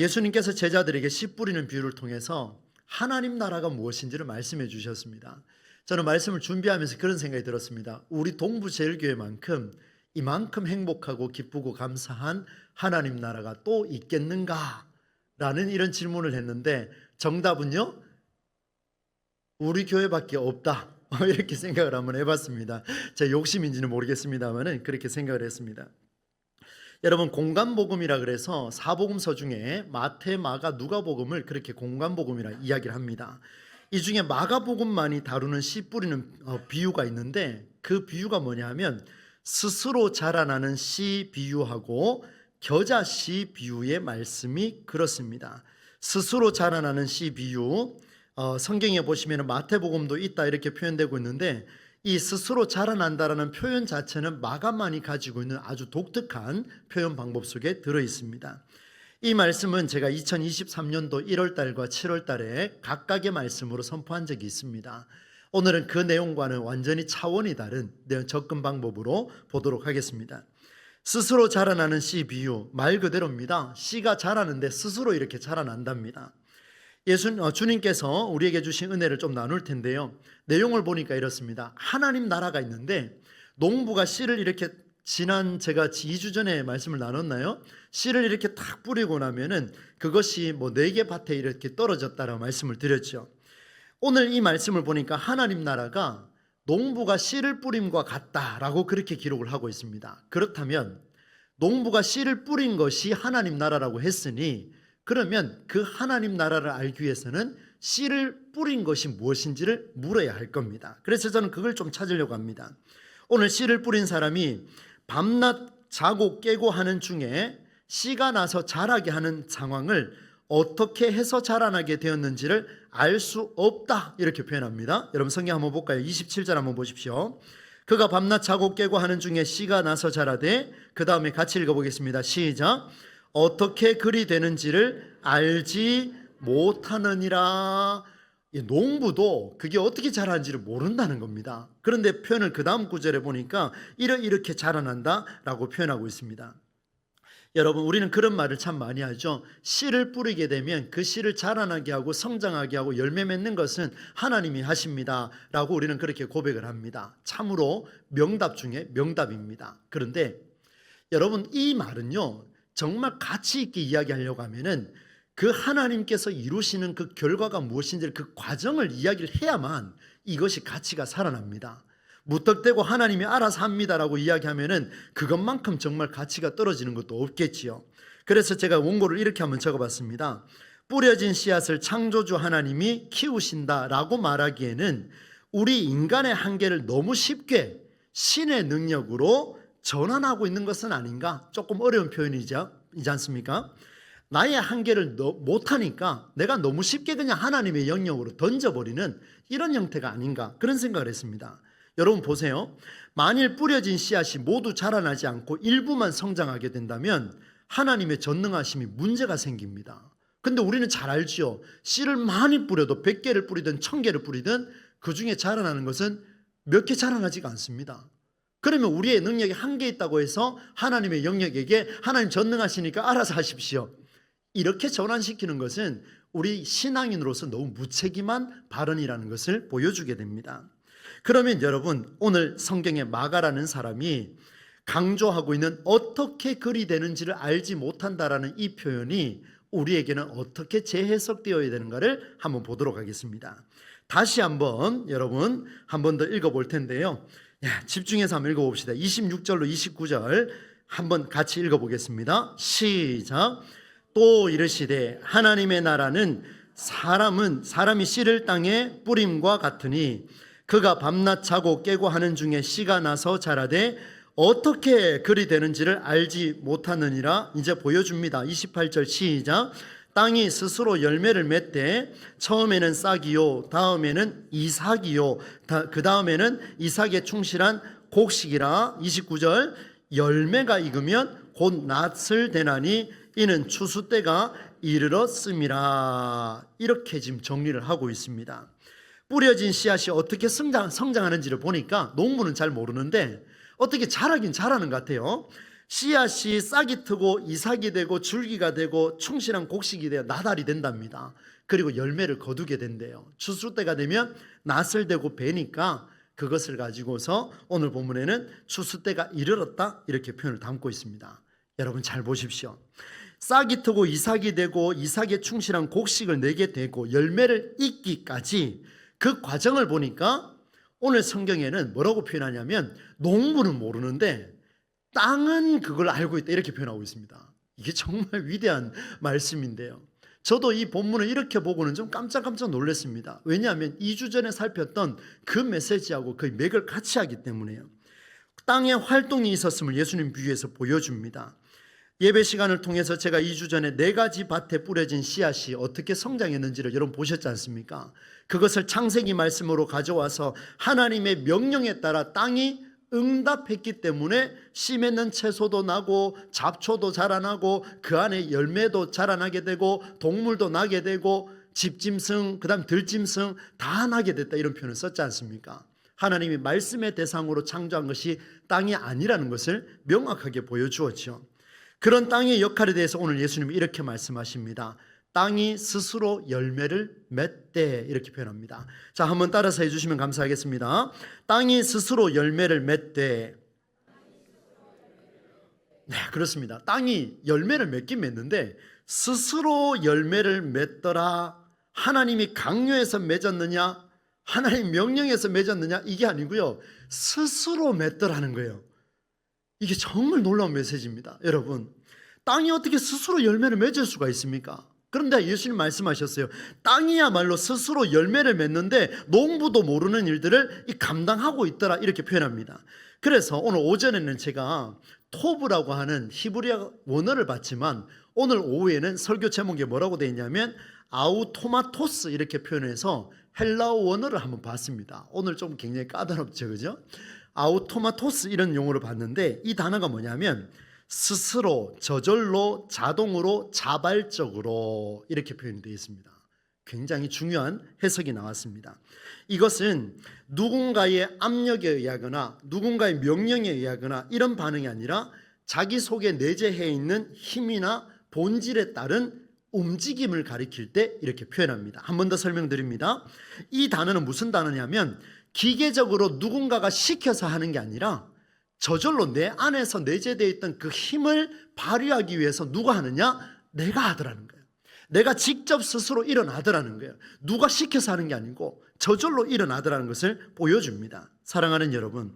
예수님께서 제자들에게 씨 뿌리는 비유를 통해서 하나님 나라가 무엇인지를 말씀해 주셨습니다. 저는 말씀을 준비하면서 그런 생각이 들었습니다. 우리 동부제일교회만큼 이만큼 행복하고 기쁘고 감사한 하나님 나라가 또 있겠는가? 라는 이런 질문을 했는데 정답은요, 우리 교회밖에 없다. 이렇게 생각을 한번 해봤습니다. 제 욕심인지는 모르겠습니다만 그렇게 생각을 했습니다. 여러분, 공간복음이라 그래서 사복음서 중에 마태, 마가, 누가복음을 그렇게 공간복음이라 이야기를 합니다. 이 중에 마가복음만이 다루는 씨 뿌리는 비유가 있는데, 그 비유가 뭐냐 하면 스스로 자라나는 씨 비유하고 겨자 씨 비유의 말씀이 그렇습니다. 스스로 자라나는 씨 비유, 성경에 보시면 마태복음도 있다 이렇게 표현되고 있는데, 이 스스로 자라난다라는 표현 자체는 마가만이 가지고 있는 아주 독특한 표현 방법 속에 들어 있습니다. 이 말씀은 제가 2023년도 1월 달과 7월 달에 각각의 말씀으로 선포한 적이 있습니다. 오늘은 그 내용과는 완전히 차원이 다른 접근 방법으로 보도록 하겠습니다. 스스로 자라나는 씨 비유, 말 그대로입니다. 씨가 자라는데 스스로 이렇게 자라난답니다. 주님께서 우리에게 주신 은혜를 좀 나눌 텐데요. 내용을 보니까 이렇습니다. 하나님 나라가 있는데 농부가 씨를 이렇게 제가 2주 전에 말씀을 나눴나요? 씨를 이렇게 탁 뿌리고 나면은 그것이 4개 밭에 이렇게 떨어졌다라고 말씀을 드렸죠. 오늘 이 말씀을 보니까 하나님 나라가 농부가 씨를 뿌림과 같다라고 그렇게 기록을 하고 있습니다. 그렇다면 농부가 씨를 뿌린 것이 하나님 나라라고 했으니, 그러면 그 하나님 나라를 알기 위해서는 씨를 뿌린 것이 무엇인지를 물어야 할 겁니다. 그래서 저는 그걸 좀 찾으려고 합니다. 오늘 씨를 뿌린 사람이 밤낮 자고 깨고 하는 중에 씨가 나서 자라게 하는 상황을 어떻게 해서 자라나게 되었는지를 알 수 없다 이렇게 표현합니다. 여러분 성경 한번 볼까요? 27절 한번 보십시오. 그가 밤낮 자고 깨고 하는 중에 씨가 나서 자라되, 그 다음에 같이 읽어보겠습니다. 시작. 어떻게 그리 되는지를 알지 못하느니라. 농부도 그게 어떻게 자라는지를 모른다는 겁니다. 그런데 표현을 그 다음 구절에 보니까 이렇게 자라난다 라고 표현하고 있습니다. 여러분, 우리는 그런 말을 참 많이 하죠. 씨를 뿌리게 되면 그 씨를 자라나게 하고 성장하게 하고 열매 맺는 것은 하나님이 하십니다 라고 우리는 그렇게 고백을 합니다. 참으로 명답 중에 명답입니다. 그런데 여러분, 이 말은요, 정말 가치 있게 이야기하려고 하면은 그 하나님께서 이루시는 그 결과가 무엇인지 그 과정을 이야기를 해야만 이것이 가치가 살아납니다. 무턱대고 하나님이 알아서 합니다라고 이야기하면은 그것만큼 정말 가치가 떨어지는 것도 없겠지요. 그래서 제가 원고를 이렇게 한번 적어봤습니다. 뿌려진 씨앗을 창조주 하나님이 키우신다라고 말하기에는 우리 인간의 한계를 너무 쉽게 신의 능력으로 전환하고 있는 것은 아닌가? 조금 어려운 표현이지 않습니까? 나의 한계를 못하니까 내가 너무 쉽게 그냥 하나님의 영역으로 던져버리는 이런 형태가 아닌가, 그런 생각을 했습니다. 여러분 보세요. 만일 뿌려진 씨앗이 모두 자라나지 않고 일부만 성장하게 된다면 하나님의 전능하심이 문제가 생깁니다. 근데 우리는 잘 알죠. 씨를 많이 뿌려도 100개를 뿌리든 1000개를 뿌리든 그 중에 자라나는 것은 몇 개 자라나지가 않습니다. 그러면 우리의 능력이 한계 있다고 해서 하나님의 영역에게 하나님 전능하시니까 알아서 하십시오, 이렇게 전환시키는 것은 우리 신앙인으로서 너무 무책임한 발언이라는 것을 보여주게 됩니다. 그러면 여러분, 오늘 성경에 마가라는 사람이 강조하고 있는 어떻게 글이 되는지를 알지 못한다라는 이 표현이 우리에게는 어떻게 재해석되어야 되는가를 한번 보도록 하겠습니다. 다시 한번 여러분 한 번 더 읽어볼 텐데요. 집중해서 한번 읽어봅시다. 26절로 29절 한번 같이 읽어보겠습니다. 시작. 또 이르시되 하나님의 나라는 사람이 씨를 땅에 뿌림과 같으니 그가 밤낮 자고 깨고 하는 중에 씨가 나서 자라되 어떻게 그리 되는지를 알지 못하느니라. 이제 보여줍니다. 28절 시작. 땅이 스스로 열매를 맺되 처음에는 싹이요 다음에는 이삭이요 그 다음에는 이삭에 충실한 곡식이라. 29절. 열매가 익으면 곧 낫을 되나니 이는 추수 때가 이르렀음이라. 이렇게 지금 정리를 하고 있습니다. 뿌려진 씨앗이 어떻게 성장하는지를 보니까 농부는 잘 모르는데 어떻게 자라긴 자라는 것 같아요. 씨앗이 싹이 트고 이삭이 되고 줄기가 되고 충실한 곡식이 되어 나달이 된답니다. 그리고 열매를 거두게 된대요. 추수 때가 되면 낫을 되고 베니까 그것을 가지고서 오늘 본문에는 추수 때가 이르렀다 이렇게 표현을 담고 있습니다. 여러분 잘 보십시오. 싹이 트고 이삭이 되고 이삭에 충실한 곡식을 내게 되고 열매를 잇기까지 그 과정을 보니까 오늘 성경에는 뭐라고 표현하냐면 농부는 모르는데 땅은 그걸 알고 있다 이렇게 표현하고 있습니다. 이게 정말 위대한 말씀인데요. 저도 이 본문을 이렇게 보고는 좀 깜짝깜짝 놀랐습니다. 왜냐하면 2주 전에 살폈던 그 메시지하고 거의 맥을 같이 하기 때문에요. 땅에 활동이 있었음을 예수님 비유에서 보여줍니다. 예배 시간을 통해서 제가 2주 전에 4가지 밭에 뿌려진 씨앗이 어떻게 성장했는지를 여러분 보셨지 않습니까? 그것을 창세기 말씀으로 가져와서 하나님의 명령에 따라 땅이 응답했기 때문에 씨 맺는 채소도 나고 잡초도 자라나고 그 안에 열매도 자라나게 되고 동물도 나게 되고 집짐승 그다음 들짐승 다 나게 됐다 이런 표현을 썼지 않습니까? 하나님이 말씀의 대상으로 창조한 것이 땅이 아니라는 것을 명확하게 보여주었죠. 그런 땅의 역할에 대해서 오늘 예수님이 이렇게 말씀하십니다. 땅이 스스로 열매를 맺되 이렇게 표현합니다. 자, 한번 따라서 해주시면 감사하겠습니다. 땅이 스스로 열매를 맺되. 네, 그렇습니다. 땅이 열매를 맺긴 맺는데 스스로 열매를 맺더라. 하나님이 강요해서 맺었느냐, 하나님 명령해서 맺었느냐 이게 아니고요. 스스로 맺더라는 거예요. 이게 정말 놀라운 메시지입니다. 여러분, 땅이 어떻게 스스로 열매를 맺을 수가 있습니까? 그런데 예수님 말씀하셨어요. 땅이야말로 스스로 열매를 맺는데 농부도 모르는 일들을 감당하고 있더라 이렇게 표현합니다. 그래서 오늘 오전에는 제가 토브라고 하는 히브리어 원어를 봤지만 오늘 오후에는 설교 제목이 뭐라고 되어 있냐면 아우토마토스 이렇게 표현해서 헬라어 원어를 한번 봤습니다. 오늘 좀 굉장히 까다롭죠, 그죠? 아우토마토스 이런 용어를 봤는데 이 단어가 뭐냐면 스스로, 저절로, 자동으로, 자발적으로 이렇게 표현되어 있습니다. 굉장히 중요한 해석이 나왔습니다. 이것은 누군가의 압력에 의하거나 누군가의 명령에 의하거나 이런 반응이 아니라 자기 속에 내재해 있는 힘이나 본질에 따른 움직임을 가리킬 때 이렇게 표현합니다. 한 번 더 설명드립니다. 이 단어는 무슨 단어냐면 기계적으로 누군가가 시켜서 하는 게 아니라 저절로 내 안에서 내재되어 있던 그 힘을 발휘하기 위해서 누가 하느냐? 내가 하더라는 거예요. 내가 직접 스스로 일어나더라는 거예요. 누가 시켜서 하는 게 아니고 저절로 일어나더라는 것을 보여줍니다. 사랑하는 여러분,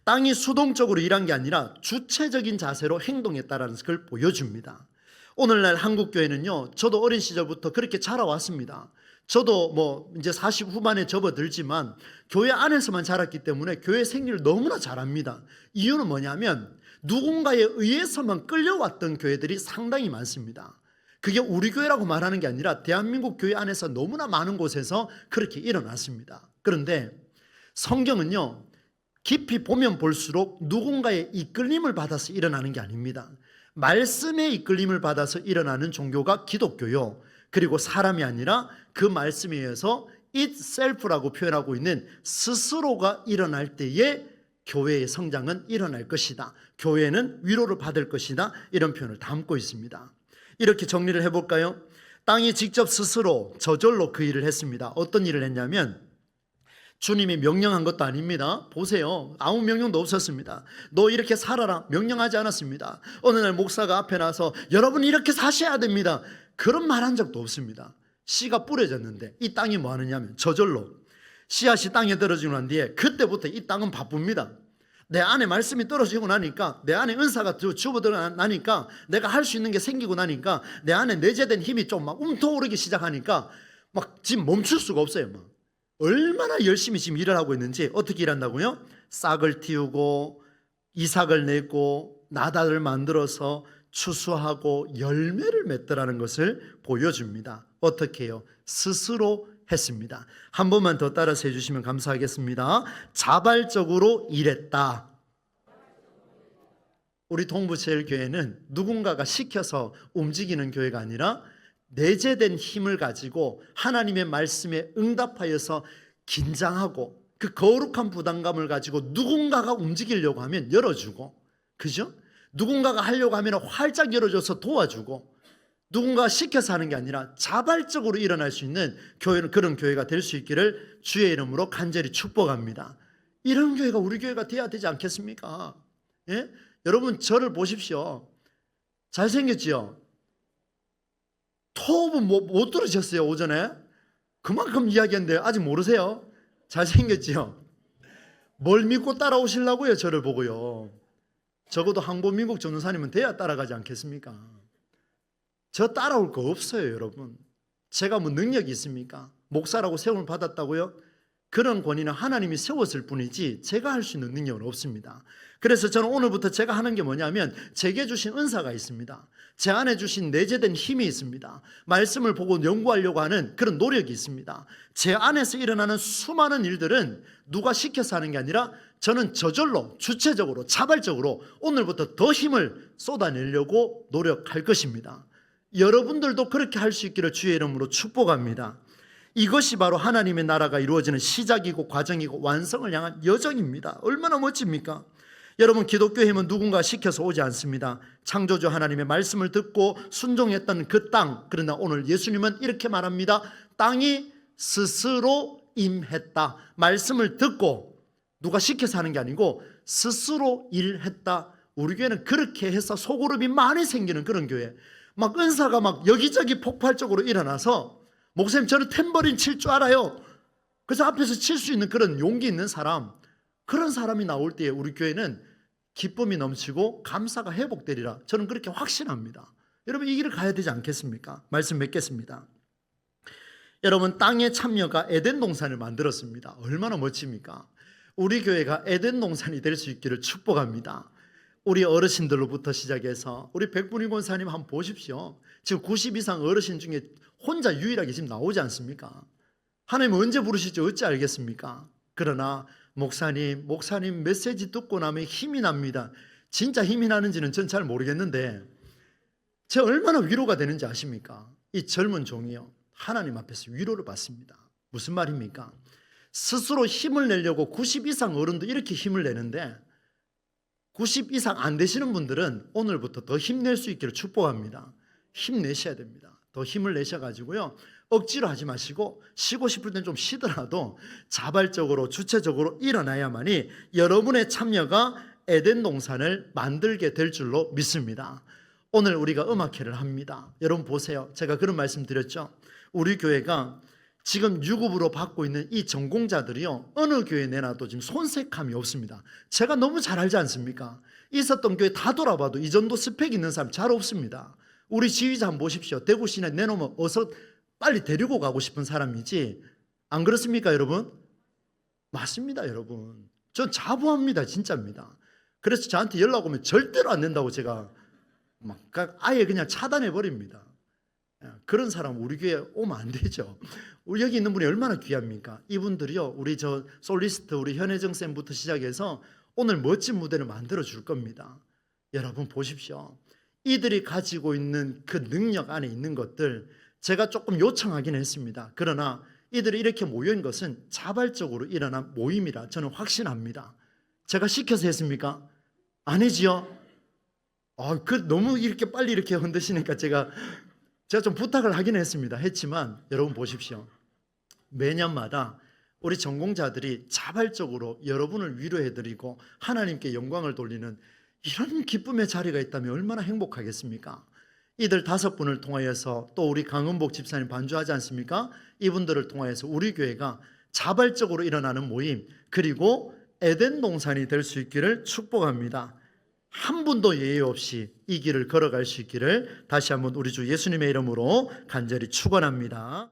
땅이 수동적으로 일한 게 아니라 주체적인 자세로 행동했다라는 것을 보여줍니다. 오늘날 한국교회는요, 저도 어린 시절부터 그렇게 자라왔습니다. 저도 이제 40 후반에 접어들지만 교회 안에서만 자랐기 때문에 교회 생리를 너무나 잘합니다. 이유는 뭐냐면 누군가에 의해서만 끌려왔던 교회들이 상당히 많습니다. 그게 우리 교회라고 말하는 게 아니라 대한민국 교회 안에서 너무나 많은 곳에서 그렇게 일어났습니다. 그런데 성경은요, 깊이 보면 볼수록 누군가의 이끌림을 받아서 일어나는 게 아닙니다. 말씀의 이끌림을 받아서 일어나는 종교가 기독교요. 그리고 사람이 아니라 그 말씀에 의해서 itself라고 표현하고 있는 스스로가 일어날 때에 교회의 성장은 일어날 것이다. 교회는 위로를 받을 것이다. 이런 표현을 담고 있습니다. 이렇게 정리를 해볼까요? 땅이 직접 스스로 저절로 그 일을 했습니다. 어떤 일을 했냐면 주님이 명령한 것도 아닙니다. 보세요. 아무 명령도 없었습니다. 너 이렇게 살아라. 명령하지 않았습니다. 어느 날 목사가 앞에 나서 여러분 이렇게 사셔야 됩니다. 그런 말 한 적도 없습니다. 씨가 뿌려졌는데 이 땅이 뭐 하느냐면 저절로 씨앗이 땅에 떨어지고 난 뒤에 그때부터 이 땅은 바쁩니다. 내 안에 말씀이 떨어지고 나니까 내 안에 은사가 주어들어 나니까 내가 할 수 있는 게 생기고 나니까 내 안에 내재된 힘이 좀 막 움터오르기 시작하니까 막 지금 멈출 수가 없어요. 막 얼마나 열심히 지금 일을 하고 있는지. 어떻게 일한다고요? 싹을 틔우고 이삭을 내고 나달을 만들어서 추수하고 열매를 맺더라는 것을 보여줍니다. 어떻게 해요? 스스로 했습니다. 한 번만 더 따라서 해주시면 감사하겠습니다. 자발적으로 일했다. 우리 동부제일교회는 누군가가 시켜서 움직이는 교회가 아니라 내재된 힘을 가지고 하나님의 말씀에 응답하여서 긴장하고 그 거룩한 부담감을 가지고 누군가가 움직이려고 하면 열어주고, 그죠? 누군가가 하려고 하면 활짝 열어줘서 도와주고, 누군가 시켜서 하는 게 아니라 자발적으로 일어날 수 있는 교회는 그런 교회가 될 수 있기를 주의 이름으로 간절히 축복합니다. 이런 교회가 우리 교회가 돼야 되지 않겠습니까? 예? 여러분 저를 보십시오. 잘생겼지요? 토업은 못 들으셨어요 오전에? 그만큼 이야기했는데 아직 모르세요? 잘생겼지요? 뭘 믿고 따라오시려고요 저를 보고요. 적어도 항복민국 전도사님은 돼야 따라가지 않겠습니까? 저 따라올 거 없어요 여러분. 제가 뭐 능력이 있습니까? 목사라고 세움을 받았다고요? 그런 권위는 하나님이 세웠을 뿐이지 제가 할 수 있는 능력은 없습니다. 그래서 저는 오늘부터 제가 하는 게 뭐냐면 제게 주신 은사가 있습니다. 제 안에 주신 내재된 힘이 있습니다. 말씀을 보고 연구하려고 하는 그런 노력이 있습니다. 제 안에서 일어나는 수많은 일들은 누가 시켜서 하는 게 아니라 저는 저절로 주체적으로 자발적으로 오늘부터 더 힘을 쏟아내려고 노력할 것입니다. 여러분들도 그렇게 할 수 있기를 주의 이름으로 축복합니다. 이것이 바로 하나님의 나라가 이루어지는 시작이고 과정이고 완성을 향한 여정입니다. 얼마나 멋집니까? 여러분 기독교의 힘은 누군가 시켜서 오지 않습니다. 창조주 하나님의 말씀을 듣고 순종했던 그 땅, 그러나 오늘 예수님은 이렇게 말합니다. 땅이 스스로 임했다. 말씀을 듣고 누가 시켜서 하는 게 아니고 스스로 일했다. 우리 교회는 그렇게 해서 소그룹이 많이 생기는 그런 교회, 막 은사가 막 여기저기 폭발적으로 일어나서 목사님 저는 탬버린 칠 줄 알아요. 그래서 앞에서 칠 수 있는 그런 용기 있는 사람, 그런 사람이 나올 때에 우리 교회는 기쁨이 넘치고 감사가 회복되리라 저는 그렇게 확신합니다. 여러분 이 길을 가야 되지 않겠습니까? 말씀 맺겠습니다. 여러분 땅의 참여가 에덴 동산을 만들었습니다. 얼마나 멋집니까? 우리 교회가 에덴 동산이 될 수 있기를 축복합니다. 우리 어르신들로부터 시작해서 우리 백분위 권사님 한번 보십시오. 지금 90 이상 어르신 중에 혼자 유일하게 지금 나오지 않습니까? 하나님 언제 부르실지 어찌 알겠습니까? 그러나 목사님 메시지 듣고 나면 힘이 납니다. 진짜 힘이 나는지는 전 잘 모르겠는데 제가 얼마나 위로가 되는지 아십니까? 이 젊은 종이요 하나님 앞에서 위로를 받습니다. 무슨 말입니까? 스스로 힘을 내려고 90 이상 어른도 이렇게 힘을 내는데 90 이상 안 되시는 분들은 오늘부터 더 힘낼 수 있기를 축복합니다. 힘내셔야 됩니다. 더 힘을 내셔가지고요 억지로 하지 마시고 쉬고 싶을 땐 좀 쉬더라도 자발적으로 주체적으로 일어나야만이 여러분의 참여가 에덴 동산을 만들게 될 줄로 믿습니다. 오늘 우리가 음악회를 합니다. 여러분 보세요. 제가 그런 말씀 드렸죠. 우리 교회가 지금 유급으로 받고 있는 이 전공자들이요 어느 교회 내놔도 지금 손색함이 없습니다. 제가 너무 잘 알지 않습니까? 있었던 교회 다 돌아봐도 이 정도 스펙 있는 사람 잘 없습니다. 우리 지휘자 한번 보십시오. 대구 시내 내놓으면 어서 빨리 데리고 가고 싶은 사람이지 안 그렇습니까 여러분? 맞습니다 여러분. 전 자부합니다. 진짜입니다. 그래서 저한테 연락 오면 절대로 안 된다고 제가 막 아예 그냥 차단해 버립니다. 그런 사람 우리 교회에 오면 안 되죠. 우리 여기 있는 분이 얼마나 귀합니까? 이분들이요 우리 저 솔리스트 우리 현혜정 쌤부터 시작해서 오늘 멋진 무대를 만들어 줄 겁니다. 여러분 보십시오. 이들이 가지고 있는 그 능력 안에 있는 것들 제가 조금 요청하긴 했습니다. 그러나 이들이 이렇게 모인 것은 자발적으로 일어난 모임이라 저는 확신합니다. 제가 시켜서 했습니까? 아니지요. 너무 이렇게 빨리 이렇게 흔드시니까 제가 좀 부탁을 하긴 했지만 여러분 보십시오. 매년마다 우리 전공자들이 자발적으로 여러분을 위로해드리고 하나님께 영광을 돌리는 이런 기쁨의 자리가 있다면 얼마나 행복하겠습니까? 이들 5분을 통하여서 또 우리 강은복 집사님 반주하지 않습니까? 이분들을 통하여서 우리 교회가 자발적으로 일어나는 모임 그리고 에덴 동산이 될 수 있기를 축복합니다. 한 분도 예외 없이 이 길을 걸어갈 수 있기를 다시 한번 우리 주 예수님의 이름으로 간절히 축원합니다.